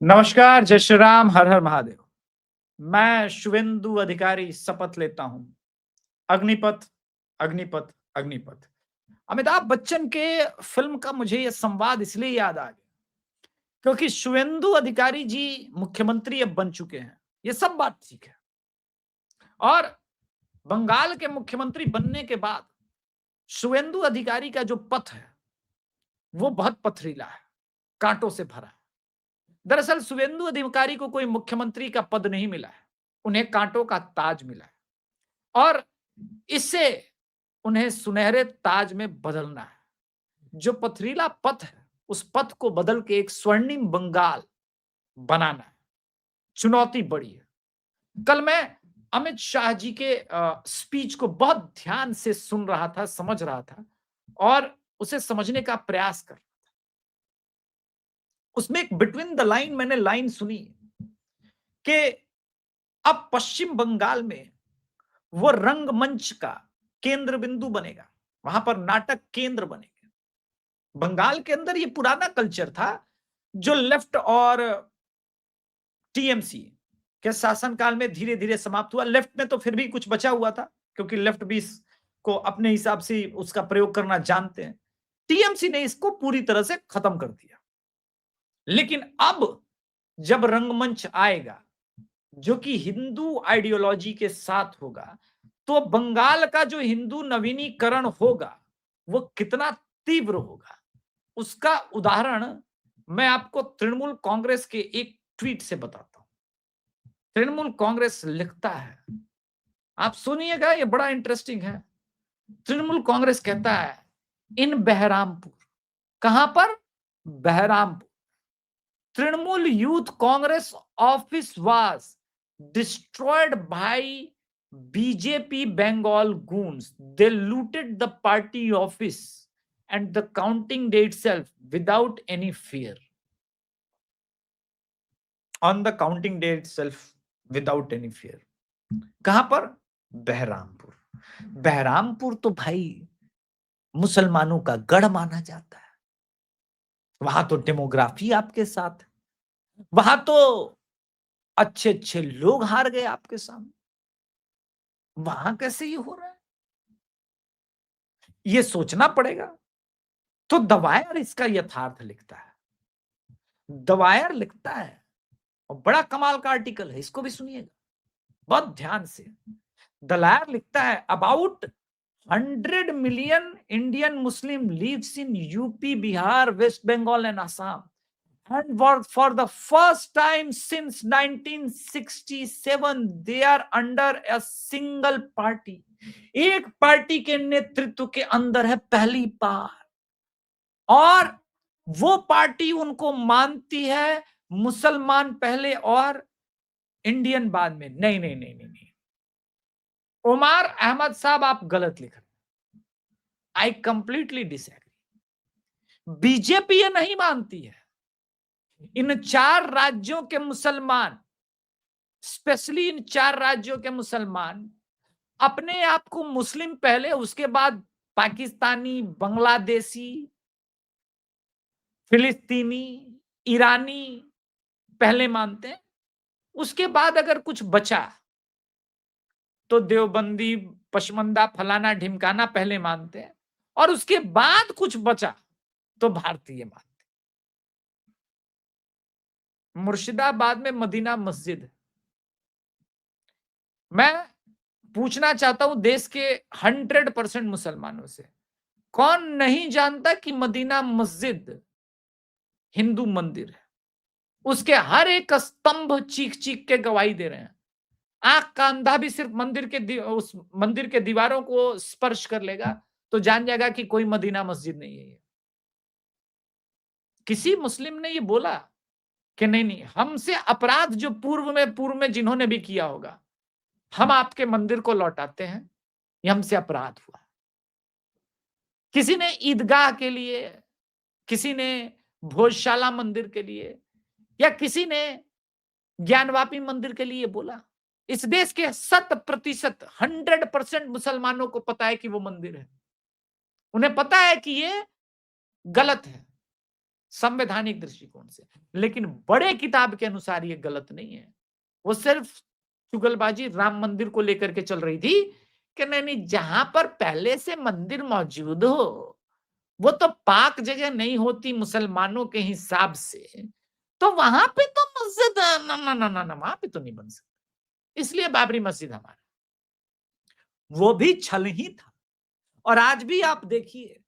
नमस्कार, जय श्री राम, हर हर महादेव। मैं शुभेंदु अधिकारी शपथ लेता हूं। अग्निपथ, अग्निपथ, अग्निपथ। अमिताभ बच्चन के फिल्म का मुझे यह संवाद इसलिए याद आ गया क्योंकि शुभेंदु अधिकारी जी मुख्यमंत्री अब बन चुके हैं। ये सब बात ठीक है। और बंगाल के मुख्यमंत्री बनने के बाद शुभेंदु अधिकारी का जो पथ है वो बहुत पथरीला है, कांटों से भरा है। दरअसल शुभेंदु अधिकारी को कोई मुख्यमंत्री का पद नहीं मिला है, उन्हें कांटों का ताज मिला है और इससे उन्हें सुनहरे ताज में बदलना है। जो पथरीला पथ है उस पथ को बदल के एक स्वर्णिम बंगाल बनाना है। चुनौती बड़ी है। कल मैं अमित शाह जी के स्पीच को बहुत ध्यान से सुन रहा था, समझ रहा था और उसे समझने का प्रयास कर। उसमें एक बिटवीन द लाइन मैंने लाइन सुनी कि अब पश्चिम बंगाल में वो रंगमंच का केंद्र बिंदु बनेगा, वहां पर नाटक केंद्र बनेगा। बंगाल के अंदर ये पुराना कल्चर था जो लेफ्ट और टीएमसी के शासनकाल में धीरे धीरे समाप्त हुआ। लेफ्ट में तो फिर भी कुछ बचा हुआ था क्योंकि लेफ्ट भी इसको अपने हिसाब से उसका प्रयोग करना जानते हैं। टीएमसी ने इसको पूरी तरह से खत्म कर दिया। लेकिन अब जब रंगमंच आएगा जो कि हिंदू आइडियोलॉजी के साथ होगा, तो बंगाल का जो हिंदू नवीनीकरण होगा वो कितना तीव्र होगा उसका उदाहरण मैं आपको तृणमूल कांग्रेस के एक ट्वीट से बताता हूं। तृणमूल कांग्रेस लिखता है, आप सुनिएगा, ये बड़ा इंटरेस्टिंग है। तृणमूल कांग्रेस कहता है इन बहरामपुर, कहां पर? Baharampur, Trinamool Youth Congress office was destroyed by BJP Bengal goons. They looted the party office and the counting day itself without any fear. On the counting day itself without any fear. कहां पर? बहरामपुर। बहरामपुर तो भाई मुसलमानों का गढ़ माना जाता है। वहां तो डेमोग्राफी आपके साथ है, वहां तो अच्छे अच्छे लोग हार गए आपके सामने। वहां कैसे ये हो रहा है, ये सोचना पड़ेगा। तो दवायर इसका यथार्थ लिखता है। दवायर लिखता है और बड़ा कमाल का आर्टिकल है, इसको भी सुनिएगा बहुत ध्यान से। दलायर लिखता है about 100 million Indian Muslim lives in UP, Bihar, West Bengal and Assam. And for the first time since 1967, they are under a single party. एक पार्टी के नेतृत्व के अंदर है पहली बार, और वो पार्टी उनको मानती है मुसलमान पहले और इंडियन बाद में। नहीं नहीं नहीं नहीं नहीं, उमर अहमद साहब आप गलत लिख रहे, आई कंप्लीटली डिसएग्री। बीजेपी ये नहीं मानती है। इन 4 राज्यों के मुसलमान, स्पेशली इन 4 राज्यों के मुसलमान अपने आप को मुस्लिम पहले, उसके बाद पाकिस्तानी, बांग्लादेशी, फिलिस्तीनी, ईरानी पहले मानते हैं। उसके बाद अगर कुछ बचा तो देवबंदी, पशमंदा, फलाना ढिमकाना पहले मानते हैं, और उसके बाद कुछ बचा तो भारतीय मानते। मुर्शिदाबाद में मदीना मस्जिद है। मैं पूछना चाहता हूं देश के 100% मुसलमानों से, कौन नहीं जानता कि मदीना मस्जिद हिंदू मंदिर है? उसके हर एक स्तंभ चीख चीख के गवाही दे रहे हैं। आंख का अंधा भी सिर्फ उस मंदिर के दीवारों को स्पर्श कर लेगा तो जान जाएगा कि कोई मदीना मस्जिद नहीं है। किसी मुस्लिम ने ये बोला कि नहीं नहीं, हमसे अपराध जो पूर्व में जिन्होंने भी किया होगा, हम आपके मंदिर को लौटाते हैं, ये हमसे अपराध हुआ। किसी ने ईदगाह के लिए, किसी ने भोजशाला मंदिर के लिए, या किसी ने ज्ञानवापी मंदिर के लिए बोला। इस देश के 100% 100% मुसलमानों को पता है कि वो मंदिर है। उन्हें पता है कि ये गलत है। संवैधानिक दृष्टिकोण से, लेकिन बड़े किताब के अनुसार ये गलत नहीं है। वो सिर्फ चुगलबाजी राम मंदिर को लेकर के चल रही थी कि नहीं नहीं, जहां पर पहले से मंदिर मौजूद हो वो तो पाक जगह नहीं होती मुसलमानों के हिसाब से, तो वहां पे तो मस्जिद ना ना ना ना ना, वहां पे तो नहीं बन सकती, इसलिए बाबरी मस्जिद हमारा। वो भी छल ही था। और आज भी आप देखिए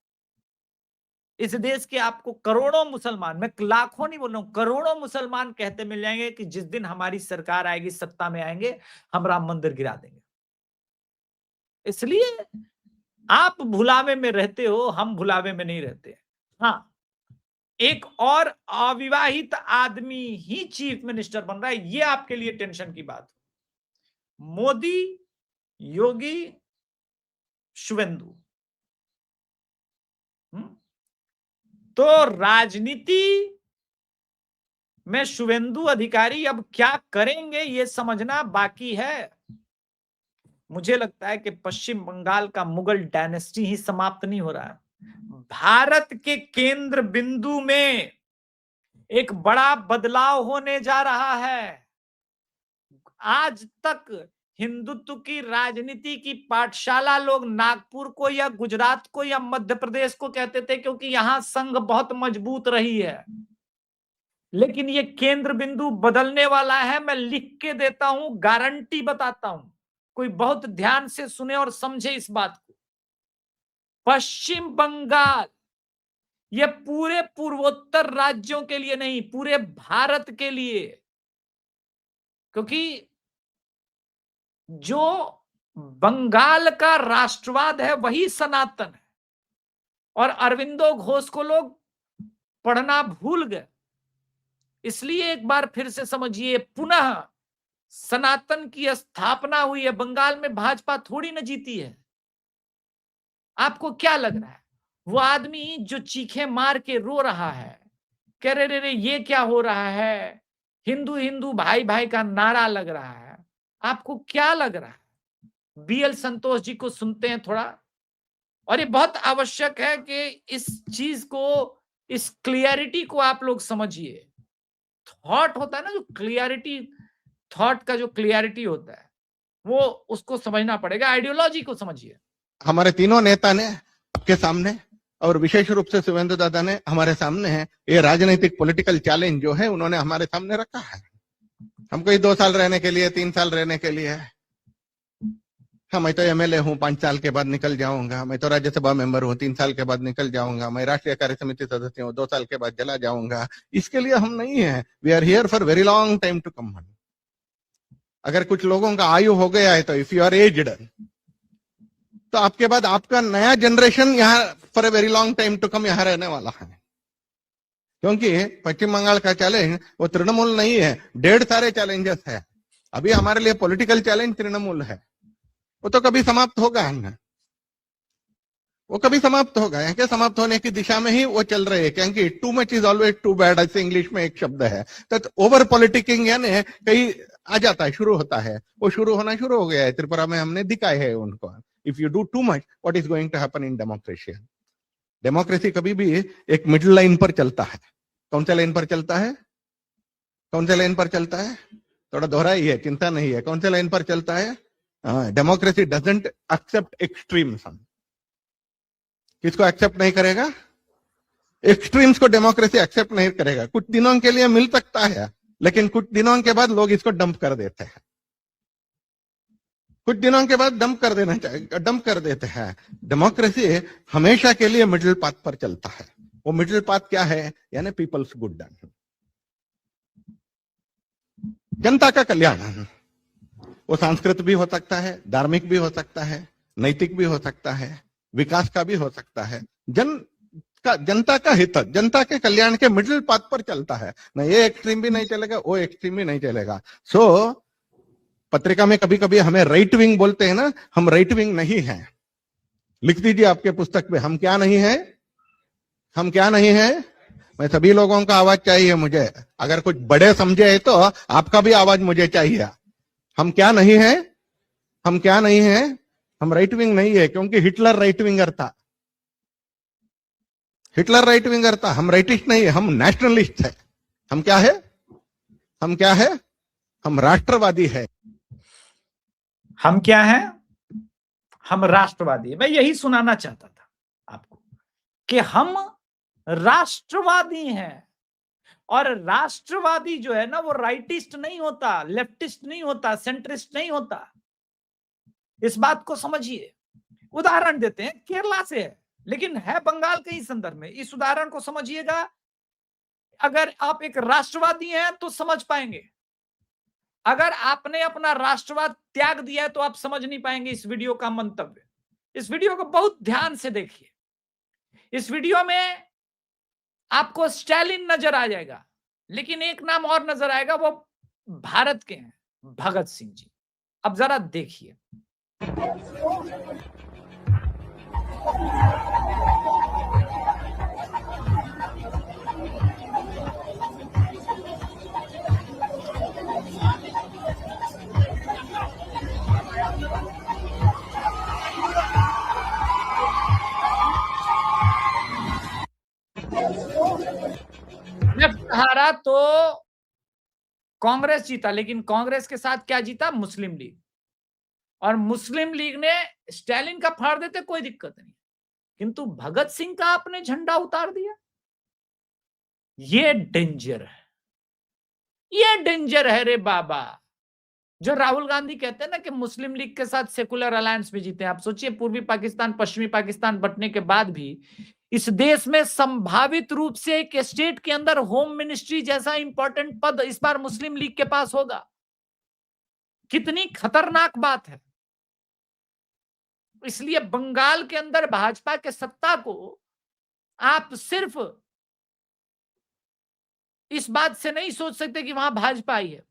इस देश के आपको करोड़ों मुसलमान, मैं लाखों नहीं बोल रहा हूं, करोड़ों मुसलमान कहते मिल जाएंगे कि जिस दिन हमारी सरकार आएगी, सत्ता में आएंगे, हम राम मंदिर गिरा देंगे। इसलिए आप भुलावे में रहते हो, हम भुलावे में नहीं रहते। हाँ, एक और अविवाहित आदमी ही चीफ मिनिस्टर बन रहा है, ये आपके लिए टेंशन की बात। मोदी, योगी, शुवेंदु, तो राजनीति में शुवेंदु अधिकारी अब क्या करेंगे ये समझना बाकी है। मुझे लगता है कि पश्चिम बंगाल का मुगल डायनेस्टी ही समाप्त नहीं हो रहा है। भारत के केंद्र बिंदु में एक बड़ा बदलाव होने जा रहा है। आज तक हिंदुत्व की राजनीति की पाठशाला लोग नागपुर को या गुजरात को या मध्य प्रदेश को कहते थे, क्योंकि यहां संघ बहुत मजबूत रही है। लेकिन ये केंद्र बिंदु बदलने वाला है, मैं लिख के देता हूं, गारंटी बताता हूं, कोई बहुत ध्यान से सुने और समझे इस बात को। पश्चिम बंगाल ये पूरे पूर्वोत्तर राज्यों के लिए नहीं, पूरे भारत के लिए, क्योंकि जो बंगाल का राष्ट्रवाद है वही सनातन है, और अरविंदो घोष को लोग पढ़ना भूल गए। इसलिए एक बार फिर से समझिए, पुनः सनातन की स्थापना हुई है। बंगाल में भाजपा थोड़ी न जीती है। आपको क्या लग रहा है, वो आदमी जो चीखे मार के रो रहा है, कह रहे रे ये क्या हो रहा है, हिंदू हिंदू भाई भाई का नारा लग रहा है, आपको क्या लग रहा है? बीएल संतोष जी को सुनते हैं थोड़ा। और ये बहुत आवश्यक है कि इस चीज को, इस क्लियरिटी को आप लोग समझिए। थॉट होता है ना, जो क्लियरिटी, थॉट का जो क्लियरिटी होता है, वो उसको समझना पड़ेगा। आइडियोलॉजी को समझिए। हमारे तीनों नेता ने आपके सामने, और विशेष रूप से शुवेंदु दादा ने हमारे सामने है, ये राजनीतिक पॉलिटिकल चैलेंज जो है उन्होंने हमारे सामने रखा है। हम कोई 2 साल रहने के लिए, 3 साल रहने के लिए, मैं तो एमएलए हूँ, 5 साल के बाद निकल जाऊंगा, मैं तो राज्यसभा मेंबर हूँ, 3 साल के बाद निकल जाऊंगा, मैं राष्ट्रीय कार्य समिति सदस्य हूँ, 2 साल के बाद चला जाऊंगा, इसके लिए हम नहीं है। We are here for very long time to come. अगर कुछ लोगों का आयु हो गया है तो इफ यू आर एज्ड, तो आपके बाद आपका नया जनरेशन यहाँ for a very long time to come यहाँ रहने वाला है। क्योंकि पश्चिम बंगाल का चैलेंज वो तृणमूल नहीं है, ढेर सारे चैलेंजेस है। अभी हमारे लिए पॉलिटिकल चैलेंज तृणमूल है, वो तो कभी समाप्त होगा ना, वो कभी समाप्त होगा। यहाँ के समाप्त होने की दिशा में ही वो चल रहे हैं, क्योंकि too much is always too bad, ऐसे इंग्लिश में एक शब्द है। तो ओवर पॉलिटिकिंग यानी कहीं आ जाता है, शुरू होता है, वो शुरू होना शुरू हो गया है। त्रिपुरा में हमने दिखाया है उनको। If you do too much, what is going to happen in democracy? Democracy कभी भी एक मिडिल लाइन पर चलता है। कौन सा लाइन पर चलता है? कौन सा लाइन पर चलता है? थोड़ा दोहरा ही है, चिंता नहीं है। कौन सा लाइन पर चलता है? Democracy doesn't accept extremes. किसको एक्सेप्ट नहीं करेगा? एक्सट्रीम्स को डेमोक्रेसी एक्सेप्ट नहीं करेगा। कुछ दिनों के लिए मिल सकता है, लेकिन कुछ दिनों के बाद लोग इसको डंप कर देते हैं। कुछ दिनों के बाद डंप कर देना चाहिए, डंप कर देते हैं। डेमोक्रेसी हमेशा के लिए मिडिल पाथ पर चलता है। वो मिडिल पाथ क्या है? यानी पीपल्स गुड, जनता का कल्याण। वो संस्कृत भी हो सकता है, धार्मिक भी हो सकता है, नैतिक भी हो सकता है, विकास का भी हो सकता है। जनता का हित, जनता के कल्याण के मिडिल पाथ पर चलता है ना। ये एक्सट्रीम भी नहीं चलेगा, वो एक्सट्रीम भी नहीं चलेगा। सो पत्रिका में कभी कभी हमें राइट विंग बोलते हैं ना, हम राइट विंग नहीं हैं। लिख दीजिए आपके पुस्तक में, हम क्या नहीं है, हम क्या नहीं है। मैं सभी लोगों का आवाज चाहिए मुझे। अगर कुछ बड़े समझे तो आपका भी आवाज मुझे चाहिए। हम क्या नहीं है, हम क्या नहीं है, हम राइट विंग नहीं है, क्योंकि हिटलर राइट विंगर था। हिटलर राइट विंगर था, हम राइटिस्ट नहीं है, हम नेशनलिस्ट है। हम क्या है? हम क्या है? हम राष्ट्रवादी है। हम क्या है? हम राष्ट्रवादी है। मैं यही सुनाना चाहता था आपको कि हम राष्ट्रवादी हैं। और राष्ट्रवादी जो है ना, वो राइटिस्ट नहीं होता, लेफ्टिस्ट नहीं होता, सेंट्रिस्ट नहीं होता। इस बात को समझिए। उदाहरण देते हैं, केरला से है लेकिन है बंगाल के ही संदर्भ में। इस उदाहरण को समझिएगा। अगर आप एक राष्ट्रवादी हैं तो समझ पाएंगे, अगर आपने अपना राष्ट्रवाद त्याग दिया है तो आप समझ नहीं पाएंगे इस वीडियो का मंतव्य। इस वीडियो को बहुत ध्यान से देखिए। इस वीडियो में आपको स्टालिन नजर आ जाएगा, लेकिन एक नाम और नजर आएगा, वो भारत के हैं, भगत सिंह जी। अब जरा देखिए। लेफ्ट हारा तो कांग्रेस जीता, लेकिन कांग्रेस के साथ क्या जीता? मुस्लिम लीग। और मुस्लिम लीग ने स्टालिन का फाड़ देते कोई दिक्कत नहीं, किंतु भगत सिंह का आपने झंडा उतार दिया। ये डेंजर है, ये डेंजर है रे बाबा। जो राहुल गांधी कहते हैं ना कि मुस्लिम लीग के साथ सेकुलर अलायंस में जीते। आप सोचिए, पूर्वी पाकिस्तान पश्चिमी पाकिस्तान बंटने के बाद भी इस देश में संभावित रूप से एक स्टेट के अंदर होम मिनिस्ट्री जैसा इंपॉर्टेंट पद इस बार मुस्लिम लीग के पास होगा। कितनी खतरनाक बात है। इसलिए बंगाल के अंदर भाजपा के सत्ता को आप सिर्फ इस बात से नहीं सोच सकते कि वहां भाजपा आई है।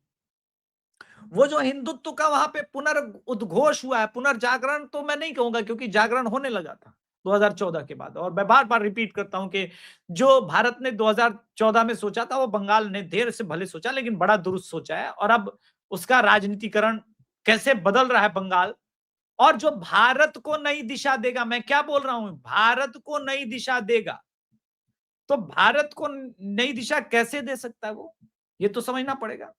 वो जो हिंदुत्व का वहां पे पुनर्उद्घोष हुआ है, पुनर्जागरण तो मैं नहीं कहूंगा, क्योंकि जागरण होने लगा था 2014 के बाद। और मैं बार बार रिपीट करता हूं कि जो भारत ने 2014 में सोचा था, वो बंगाल ने देर से भले सोचा लेकिन बड़ा दुरुस्त सोचा है। और अब उसका राजनीतिकरण कैसे बदल रहा है बंगाल, और जो भारत को नई दिशा देगा। मैं क्या बोल रहा हूं? भारत को नई दिशा देगा। तो भारत को नई दिशा कैसे दे सकता है वो, ये तो समझना पड़ेगा।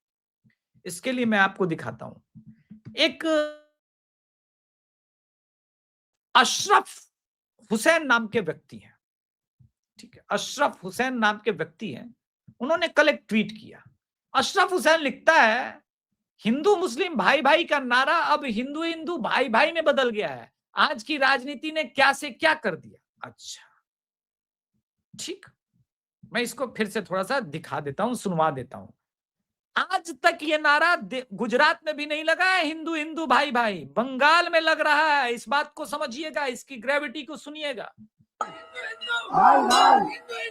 इसके लिए मैं आपको दिखाता हूं। एक अशरफ हुसैन नाम के व्यक्ति हैं, ठीक है, अशरफ हुसैन नाम के व्यक्ति हैं। उन्होंने कल एक ट्वीट किया। अशरफ हुसैन लिखता है, हिंदू मुस्लिम भाई भाई का नारा अब हिंदू हिंदू भाई भाई में बदल गया है। आज की राजनीति ने क्या से क्या कर दिया। अच्छा, ठीक, मैं इसको फिर से थोड़ा सा दिखा देता हूं, सुनवा देता हूं। आज तक ये नारा गुजरात में भी नहीं लगा है, हिंदू हिंदू भाई भाई। बंगाल में लग रहा है। इस बात को समझिएगा, इसकी ग्रेविटी को सुनिएगा। भाई भाई भाई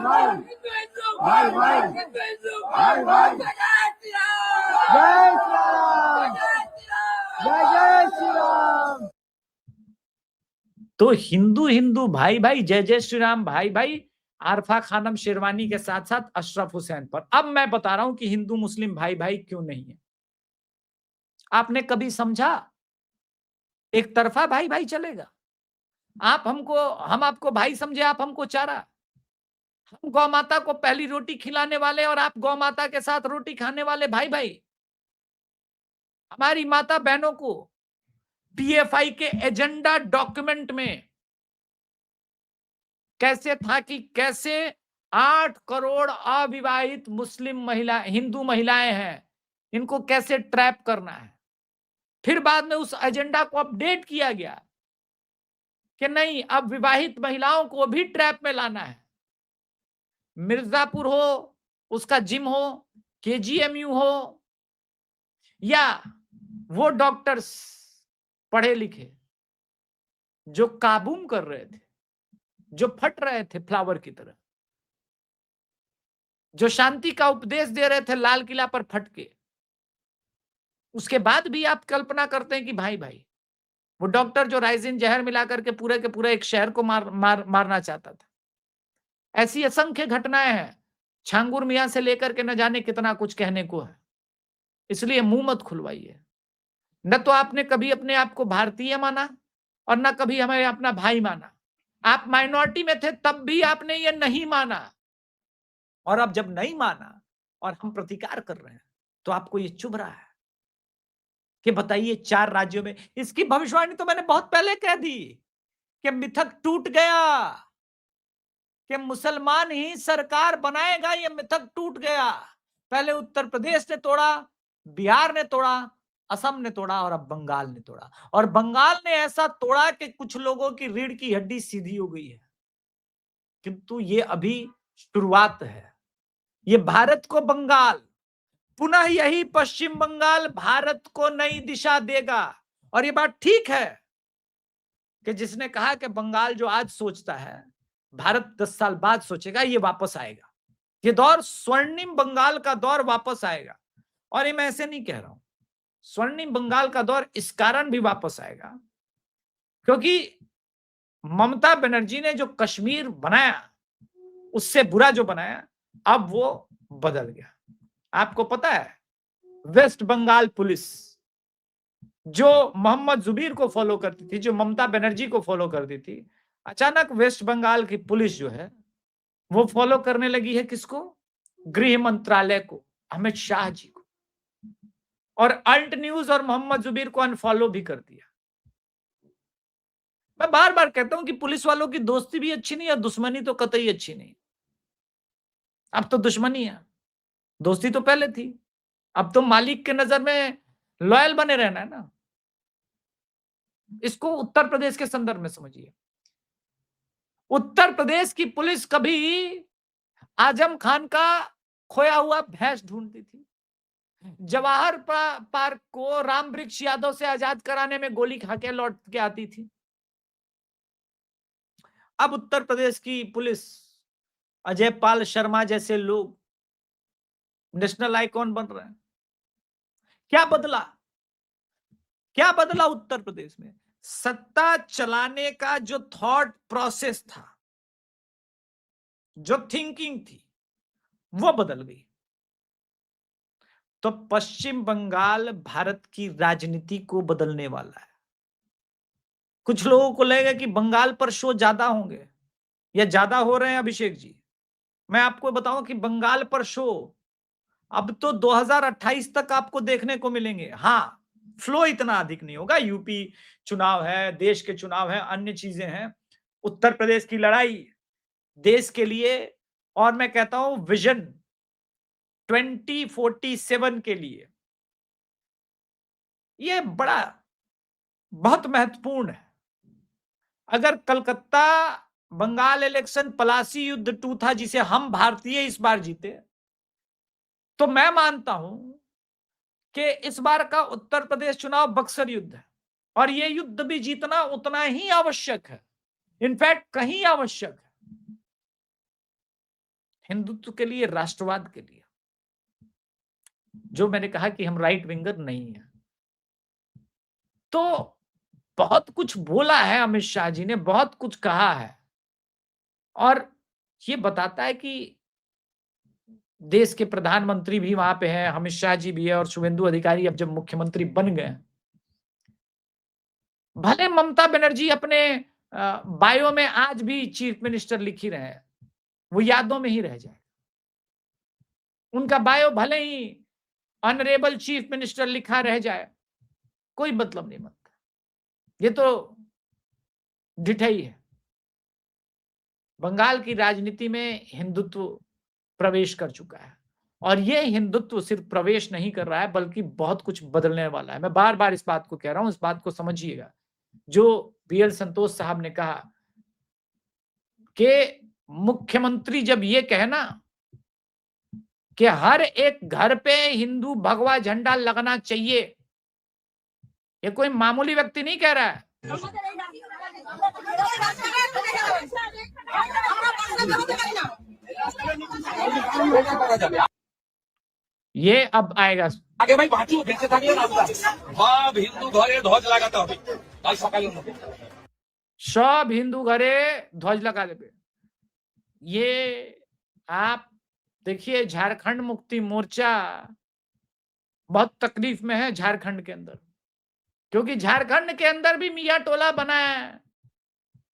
भाई भाई भाई भाई भाई, जय श्री राम। तो हिंदू हिंदू भाई भाई, जय जय श्री राम भाई भाई, आरफा खानम शेरवानी के साथ साथ अशरफ हुसैन पर। अब मैं बता रहा हूं कि हिंदू मुस्लिम भाई भाई क्यों नहीं है। आपने कभी समझा एक तरफा भाई भाई चलेगा? हम आपको भाई समझे, आप हमको चारा। हम गौ माता को पहली रोटी खिलाने वाले और आप गौ माता के साथ रोटी खाने वाले भाई भाई। हमारी माता बहनों को पीएफआई के एजेंडा डॉक्यूमेंट में कैसे था कि कैसे 8 करोड़ अविवाहित मुस्लिम महिला हिंदू महिलाएं हैं, इनको कैसे ट्रैप करना है। फिर बाद में उस एजेंडा को अपडेट किया गया कि नहीं, अब विवाहित महिलाओं को भी ट्रैप में लाना है। मिर्जापुर हो, उसका जिम हो, केजीएमयू हो, या वो डॉक्टर्स पढ़े लिखे जो काबूम कर रहे थे, जो फट रहे थे फ्लावर की तरह, जो शांति का उपदेश दे रहे थे लाल किला पर फट के, उसके बाद भी आप कल्पना करते हैं कि भाई भाई। वो डॉक्टर जो राइजिन जहर मिलाकर के पूरे एक शहर को मारना चाहता था। ऐसी असंख्य घटनाएं हैं। छांगुर मियां से लेकर के न जाने कितना कुछ कहने को है। इसलिए मुंह मत खुलवाइए। न तो आपने कभी अपने आप को भारतीय माना और न कभी हमें अपना भाई माना। आप माइनॉरिटी में थे तब भी आपने ये नहीं माना, और अब जब नहीं माना और हम प्रतिकार कर रहे हैं तो आपको ये चुभ रहा है कि बताइए 4 राज्यों में। इसकी भविष्यवाणी तो मैंने बहुत पहले कह दी कि मिथक टूट गया, कि मुसलमान ही सरकार बनाएगा, ये मिथक टूट गया। पहले उत्तर प्रदेश ने तोड़ा, बिहार ने तोड़ा, असम ने तोड़ा और अब बंगाल ने तोड़ा। और बंगाल ने ऐसा तोड़ा कि कुछ लोगों की रीढ़ की हड्डी सीधी हो गई है। किंतु ये अभी शुरुआत है। ये भारत को बंगाल, पुनः यही पश्चिम बंगाल भारत को नई दिशा देगा। और ये बात ठीक है कि जिसने कहा कि बंगाल जो आज सोचता है भारत 10 साल बाद सोचेगा, ये वापस आएगा। ये दौर स्वर्णिम बंगाल का दौर वापस आएगा। और ये मैं ऐसे नहीं कह रहा हूं, स्वर्णिम बंगाल का दौर इस कारण भी वापस आएगा क्योंकि ममता बनर्जी ने जो कश्मीर बनाया, उससे बुरा जो बनाया, अब वो बदल गया। आपको पता है, वेस्ट बंगाल पुलिस जो मोहम्मद जुबीर को फॉलो करती थी, जो ममता बनर्जी को फॉलो करती थी, अचानक वेस्ट बंगाल की पुलिस जो है वो फॉलो करने लगी है किसको? गृह मंत्रालय को, अमित शाह जी को। और अल्ट न्यूज और मोहम्मद जुबीर को अनफॉलो भी कर दिया। मैं बार बार कहता हूं कि पुलिस वालों की दोस्ती भी अच्छी नहीं है, दुश्मनी तो कतई अच्छी नहीं। अब तो दुश्मनी है, दोस्ती तो पहले थी। अब तो मालिक के नजर में लॉयल बने रहना है ना। इसको उत्तर प्रदेश के संदर्भ में समझिए। उत्तर प्रदेश की पुलिस कभी आजम खान का खोया हुआ भैंस ढूंढती थी, जवाहर पार्क को राम वृक्ष यादव से आजाद कराने में गोली खा के लौट के आती थी। अब उत्तर प्रदेश की पुलिस अजय पाल शर्मा जैसे लोग नेशनल आइकॉन बन रहे हैं। क्या बदला? क्या बदला उत्तर प्रदेश में? सत्ता चलाने का जो थॉट प्रोसेस था, जो थिंकिंग थी, वो बदल गई। तो पश्चिम बंगाल भारत की राजनीति को बदलने वाला है। कुछ लोगों को लगेगा कि बंगाल पर शो ज्यादा होंगे या ज्यादा हो रहे हैं। अभिषेक जी, मैं आपको बताऊं कि बंगाल पर शो अब तो 2028 तक आपको देखने को मिलेंगे। हाँ, फ्लो इतना अधिक नहीं होगा, यूपी चुनाव है, देश के चुनाव है, अन्य चीजें हैं। उत्तर प्रदेश की लड़ाई देश के लिए, और मैं कहता हूं विजन 2047 के लिए, यह बड़ा बहुत महत्वपूर्ण है। अगर कलकत्ता बंगाल इलेक्शन पलासी युद्ध 2 था जिसे हम भारतीय इस बार जीते, तो मैं मानता हूं कि इस बार का उत्तर प्रदेश चुनाव बक्सर युद्ध है। और यह युद्ध भी जीतना उतना ही आवश्यक है, इनफैक्ट कहीं आवश्यक है, हिंदुत्व के लिए, राष्ट्रवाद के लिए। जो मैंने कहा कि हम राइट विंगर नहीं है। तो बहुत कुछ बोला है अमित शाह जी ने, बहुत कुछ कहा है, और ये बताता है कि देश के प्रधानमंत्री भी वहां पे हैं, अमित शाह जी भी है, और शुभेंदु अधिकारी अब जब मुख्यमंत्री बन गए, भले ममता बनर्जी अपने बायो में आज भी चीफ मिनिस्टर लिख ही रहे हैं, वो यादों में ही रह जाए। उनका बायो भले ही ऑनरेबल चीफ मिनिस्टर लिखा रह जाए, कोई मतलब नहीं बनता। ये तो ढिठाई है। बंगाल की राजनीति में हिंदुत्व प्रवेश कर चुका है, और ये हिंदुत्व सिर्फ प्रवेश नहीं कर रहा है बल्कि बहुत कुछ बदलने वाला है। मैं बार बार इस बात को कह रहा हूं, इस बात को समझिएगा। जो बीएल संतोष साहब ने कहा कि मुख्यमंत्री जब ये कहे ना कि हर एक घर पे हिंदू भगवा झंडा लगना चाहिए, ये कोई मामूली व्यक्ति नहीं कह रहा है। ये अब आएगा আগে ভাই বাঁচু বেঁচে থাকলে না আমরা সব হিন্দু ঘরে ধ্বজ লাগাতে হবে কাল সকালের মধ্যে सब हिंदू घरे ध्वज लगा देंगे। ये आप देखिए, झारखंड मुक्ति मोर्चा बहुत तकलीफ में है झारखंड के अंदर, क्योंकि झारखंड के अंदर भी मियाँ टोला बना है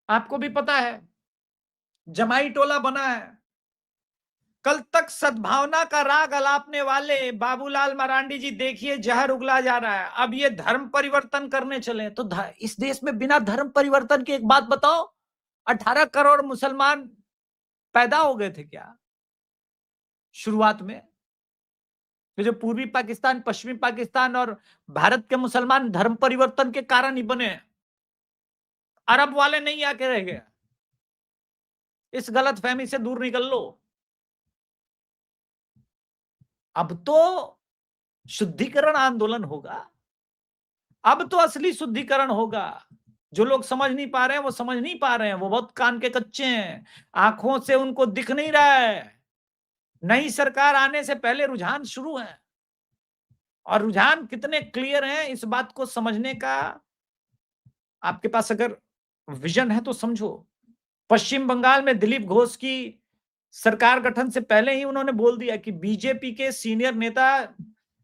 आपको भी पता है, जमाई टोला बना है। कल तक सद्भावना का राग अलापने वाले बाबूलाल मरांडी जी देखिए जहर उगला जा रहा है। अब ये धर्म परिवर्तन करने चले। तो इस देश में बिना धर्म परिवर्तन के, एक बात बताओ, 18 करोड़ मुसलमान पैदा हो गए थे क्या शुरुआत में? जो पूर्वी पाकिस्तान, पश्चिमी पाकिस्तान और भारत के मुसलमान धर्म परिवर्तन के कारण ही बने। अरब वाले नहीं आके रह गए। इस गलतफहमी से दूर निकल लो। अब तो शुद्धिकरण आंदोलन होगा। अब तो असली शुद्धिकरण होगा। जो लोग समझ नहीं पा रहे हैं वो समझ नहीं पा रहे हैं, वो बहुत कान के कच्चे हैं, आंखों से उनको दिख नहीं रहा है। नई सरकार आने से पहले रुझान शुरू है, और रुझान कितने क्लियर हैं इस बात को समझने का आपके पास अगर विजन है तो समझो। पश्चिम बंगाल में दिलीप घोष की सरकार गठन से पहले ही उन्होंने बोल दिया कि बीजेपी के सीनियर नेता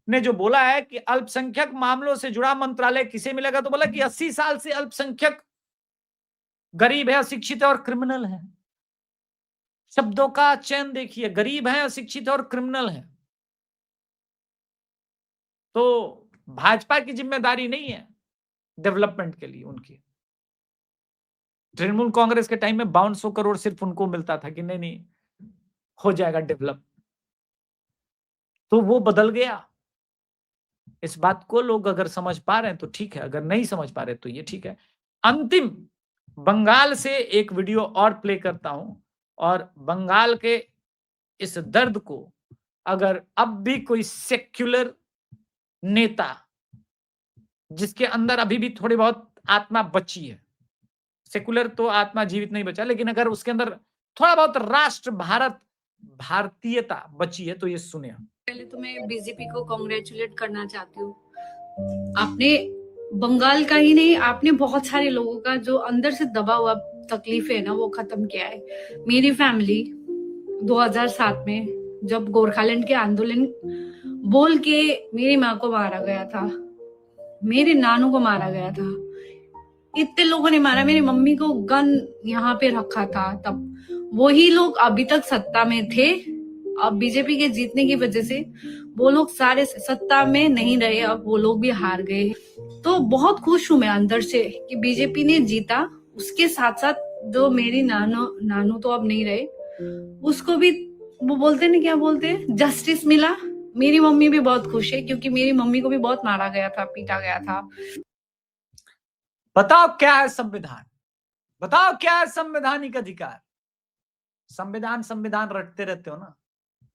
ने जो बोला है कि अल्पसंख्यक मामलों से जुड़ा मंत्रालय किसे मिलेगा, तो बोला कि 80 साल से अल्पसंख्यक गरीब है, अशिक्षित है और क्रिमिनल है। शब्दों का चयन देखिए, गरीब है, अशिक्षित है और क्रिमिनल है। तो भाजपा की जिम्मेदारी नहीं है डेवलपमेंट के लिए उनकी। तृणमूल कांग्रेस के टाइम में 5200 करोड़ सिर्फ उनको मिलता था कि नहीं हो जाएगा डेवलप। तो वो बदल गया। इस बात को लोग अगर समझ पा रहे हैं तो ठीक है, अगर नहीं समझ पा रहे तो ये ठीक है। अंतिम बंगाल से एक वीडियो और प्ले करता हूं, और बंगाल के इस दर्द को अगर अब भी कोई सेक्युलर नेता जिसके अंदर अभी भी थोड़ी बहुत आत्मा बची है, सेकुलर तो आत्मा जीवित नहीं बचा, लेकिन अगर उसके अंदर थोड़ा बहुत राष्ट्र भारतीयता बची है तो ये सुने। पहले तो मैं बीजेपी को कांग्रेचुलेट करना चाहती हूँ। आपने बंगाल का ही नहीं, आपने बहुत सारे लोगों का जो अंदर से दबा हुआ तकलीफ है ना वो खत्म किया है। मेरी फैमिली 2007 में जब गोरखालैंड के आंदोलन बोल के मेरी माँ को मारा गया था, मेरे नानू को मारा गया था, इतने लोगों ने मारा। मेरी मम्मी को गन यहाँ पे रखा था तब। वही लोग अभी तक सत्ता में थे। अब बीजेपी के जीतने की वजह से वो लोग सारे सत्ता में नहीं रहे, अब वो लोग भी हार गए। तो बहुत खुश हूं मैं अंदर से कि बीजेपी ने जीता। उसके साथ साथ जो मेरी नानू तो अब नहीं रहे, उसको भी वो बोलते ना, क्या बोलते, जस्टिस मिला। मेरी मम्मी भी बहुत खुश है क्योंकि मेरी मम्मी को भी बहुत मारा गया था, पीटा गया था। बताओ क्या है संविधान, बताओ क्या है संवैधानिक अधिकार। संविधान संविधान रटते रहते हो ना,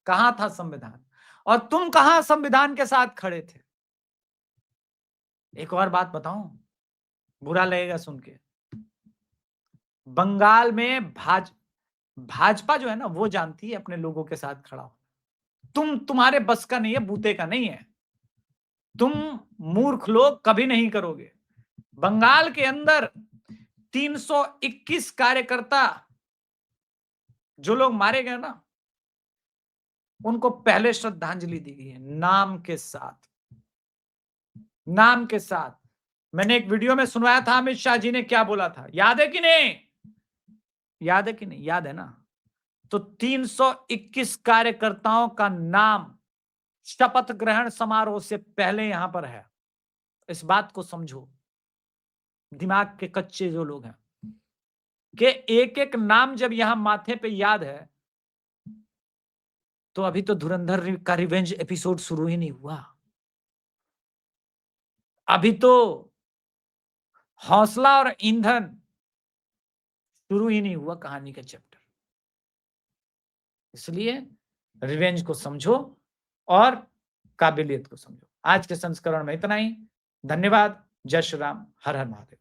कहां था संविधान, और तुम कहां संविधान के साथ खड़े थे। एक और बात बताऊं, बुरा लगेगा सुन के, बंगाल में भाजपा जो है ना वो जानती है अपने लोगों के साथ खड़ा हो। तुम्हारे बस का नहीं है, बूते का नहीं है, तुम मूर्ख लोग कभी नहीं करोगे। बंगाल के अंदर 321 कार्यकर्ता जो लोग मारे गए ना, उनको पहले श्रद्धांजलि दी गई है नाम के साथ, नाम के साथ। मैंने एक वीडियो में सुनवाया था अमित शाह जी ने क्या बोला था, याद है कि नहीं? याद है कि नहीं? याद है ना? तो 321 कार्यकर्ताओं का नाम शपथ ग्रहण समारोह से पहले यहां पर है। इस बात को समझो, दिमाग के कच्चे जो लोग हैं, कि एक एक नाम जब यहां माथे पे याद है, तो अभी तो धुरंधर का रिवेंज एपिसोड शुरू ही नहीं हुआ। अभी तो हौसला और ईंधन शुरू ही नहीं हुआ कहानी का चैप्टर। इसलिए रिवेंज को समझो और काबिलियत को समझो। आज के संस्करण में इतना ही। धन्यवाद। जय श्री राम। हर हर महादेव।